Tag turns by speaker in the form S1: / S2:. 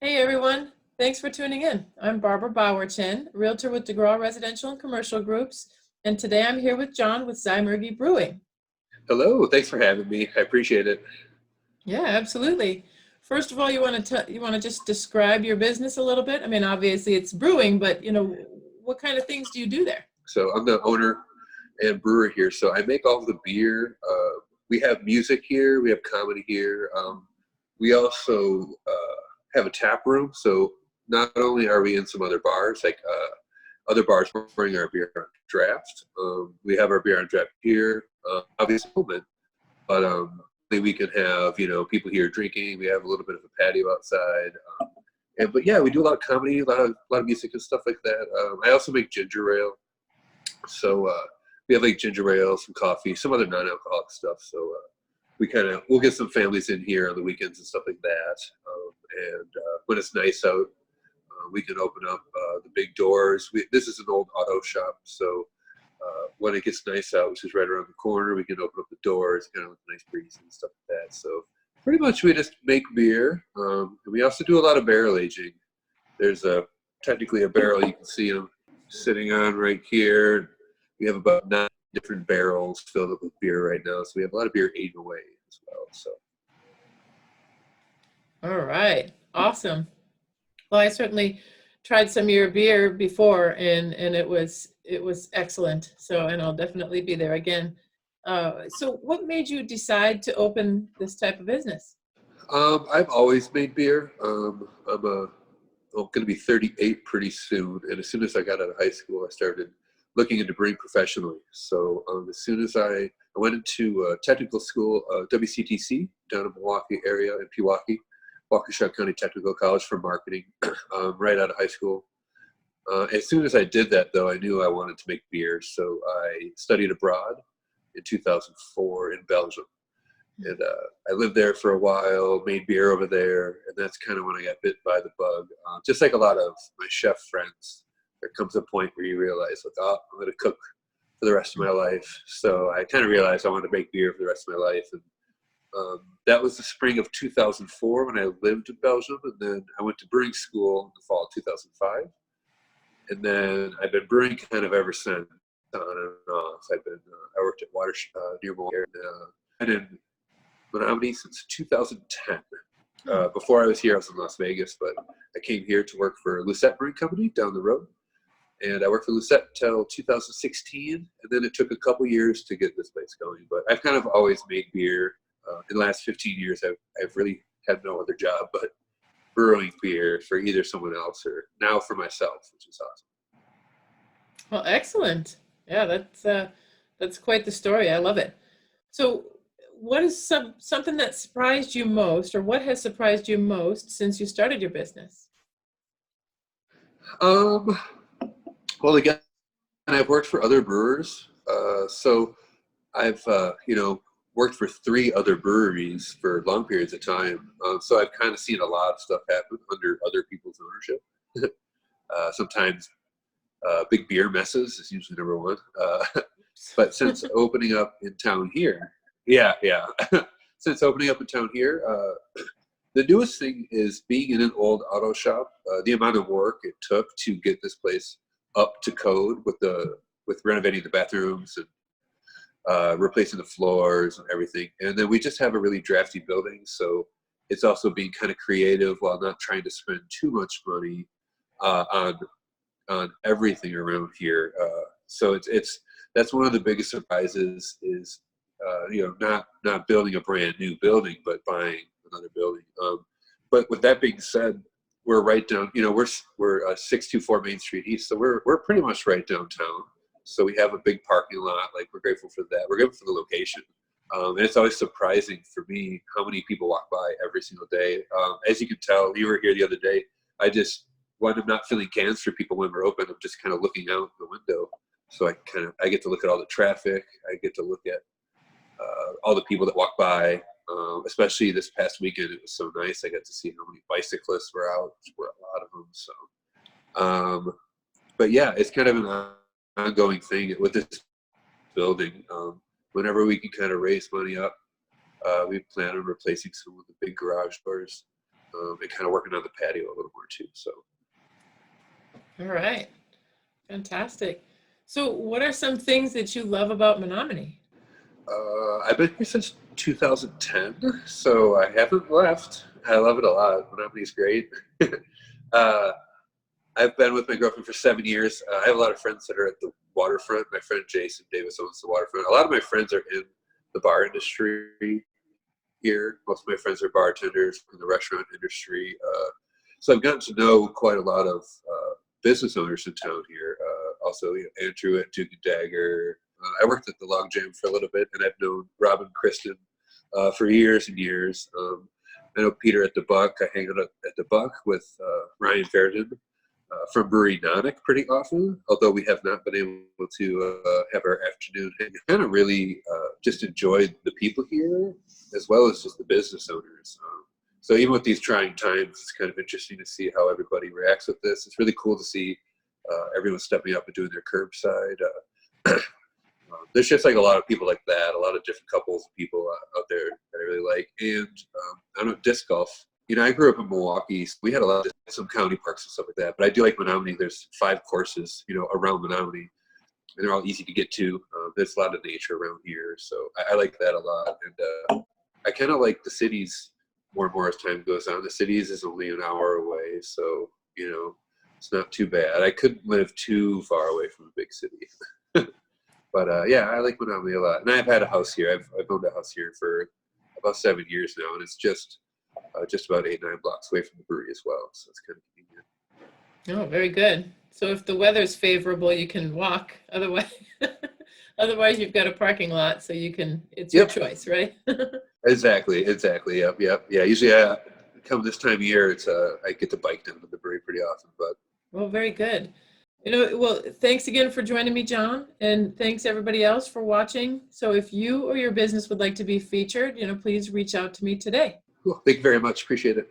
S1: Hey everyone, thanks for tuning in. I'm Barbara Bauer-Chen, Realtor with DeGraw Residential and Commercial Groups, and today I'm here with John with Zymurgy Brewing.
S2: Hello, thanks for having me. I appreciate it.
S1: Yeah, absolutely. First of all, you want to just describe your business a little bit? I mean, obviously it's brewing, but what kind of things do you do there?
S2: So I'm the owner and brewer here. So I make all the beer. We have music here. We have comedy here. We also have a tap room. So not only are we in some other bars, like other bars bring our beer on draft. We have our beer on draft here, obviously open, but we can have people here drinking. We have a little bit of a patio outside. But yeah, we do a lot of comedy, a lot of music and stuff like that. I also make ginger ale. So we have like ginger ale, some coffee, some other non-alcoholic stuff. So we'll get some families in here on the weekends and stuff like that. And when it's nice out, we can open up the big doors. This is an old auto shop, so when it gets nice out, which is right around the corner, we can open up the doors, kind of with a nice breeze and stuff like that. So pretty much we just make beer. And we also do a lot of barrel aging. There's technically a barrel you can see them sitting on right here. We have about 9 different barrels filled up with beer right now, so we have a lot of beer aged away as well. So
S1: All right, awesome. Well, I certainly tried some of your beer before, and it was excellent. So, and I'll definitely be there again. So, what made you decide to open this type of business?
S2: I've always made beer. I'm going to be 38 pretty soon, and as soon as I got out of high school, I started looking into brewing professionally. So as soon as I went into technical school, WCTC down in Milwaukee area in Pewaukee, Waukesha County Technical College for marketing, right out of high school. As soon as I did that, though, I knew I wanted to make beer, so I studied abroad in 2004 in Belgium. And I lived there for a while, made beer over there, and that's kind of when I got bit by the bug. Just like a lot of my chef friends, there comes a point where you realize, like, oh, I'm going to cook for the rest of my life. So I kind of realized I wanted to make beer for the rest of my life. And that was the spring of 2004 when I lived in Belgium. And then I went to brewing school in the fall of 2005. And then I've been brewing kind of ever since, on and off. I worked at near Milwaukee, and in Menominee since 2010. Before I was here, I was in Las Vegas, but I came here to work for Lucette Brewing Company down the road. And I worked for Lucette until 2016, and then it took a couple years to get this place going. But I've kind of always made beer. In the last 15 years, I've really had no other job but brewing beer for either someone else or now for myself, which is awesome.
S1: Well, excellent. Yeah, that's quite the story. I love it. So, what is something that surprised you most, or what has surprised you most since you started your business?
S2: Um, well, again, I've worked for other brewers. So I've, worked for 3 other breweries for long periods of time. So I've kind of seen a lot of stuff happen under other people's ownership. Sometimes big beer messes is usually number one. But since opening up in town here, yeah. Since opening up in town here, the newest thing is being in an old auto shop. The amount of work it took to get this place up to code with renovating the bathrooms and replacing the floors and everything. And then we just have a really drafty building, so it's also being kind of creative while not trying to spend too much money on everything around here. So it's that's one of the biggest surprises is not building a brand new building, but buying another building. But with that being said, we're right down. We're 624 Main Street East, so we're pretty much right downtown. So we have a big parking lot. Like, we're grateful for that. We're grateful for the location. And it's always surprising for me how many people walk by every single day. As you can tell, you were here the other day. When I'm not filling cans for people when we're open, I'm just kind of looking out the window. So I get to look at all the traffic. I get to look at all the people that walk by. Especially this past weekend, it was so nice. I got to see how many bicyclists were out. There were a lot of them. So, but yeah, it's kind of an ongoing thing with this building. Whenever we can kind of raise money up, we plan on replacing some of the big garage doors. and kind of working on the patio a little more too. So.
S1: All right. Fantastic. So what are some things that you love about Menominee?
S2: I've been here since 2010, so I haven't left. I love it a lot. Menominee's great. uh, I've been with my girlfriend for 7 years. I have a lot of friends that are at the waterfront. My friend Jason Davis owns the waterfront. A lot of my friends are in the bar industry here. Most of my friends are bartenders in the restaurant industry. So I've gotten to know quite a lot of business owners in town here. Also, Andrew at Duke and Dagger. I worked at the Log Jam for a little bit, and I've known Rob and Kristen for years and years. I know Peter at the Buck. I hang out at the Buck with Ryan Fairden from Brewery Nonic pretty often, although we have not been able to have our afternoon. And kind of really just enjoyed the people here, as well as just the business owners. So even with these trying times, it's kind of interesting to see how everybody reacts with this. It's really cool to see everyone stepping up and doing their curbside. There's just like a lot of people like that, a lot of different couples of people out there that I really like. And I don't know, disc golf. I grew up in Milwaukee. So we had a lot of some county parks and stuff like that. But I do like Menominee. There's 5 courses, around Menominee, and they're all easy to get to. There's a lot of nature around here, so I like that a lot. And I kind of like the cities more and more as time goes on. The cities is only an hour away, so it's not too bad. I couldn't live too far away from a big city. But yeah, I like Menominee a lot. And I've had a house here. I've owned a house here for about 7 years now, and it's just about 8-9 blocks away from the brewery as well. So it's kind of convenient.
S1: Oh, very good. So if the weather's favorable, you can walk. Otherwise you've got a parking lot, so it's your choice, right?
S2: Exactly. Yep. Yeah. Usually, come this time of year, I get to bike down to the brewery pretty often. But
S1: well, very good. Well, thanks again for joining me, John, and thanks everybody else for watching. So if you or your business would like to be featured, please reach out to me today.
S2: cool. Thank you very much. Appreciate it.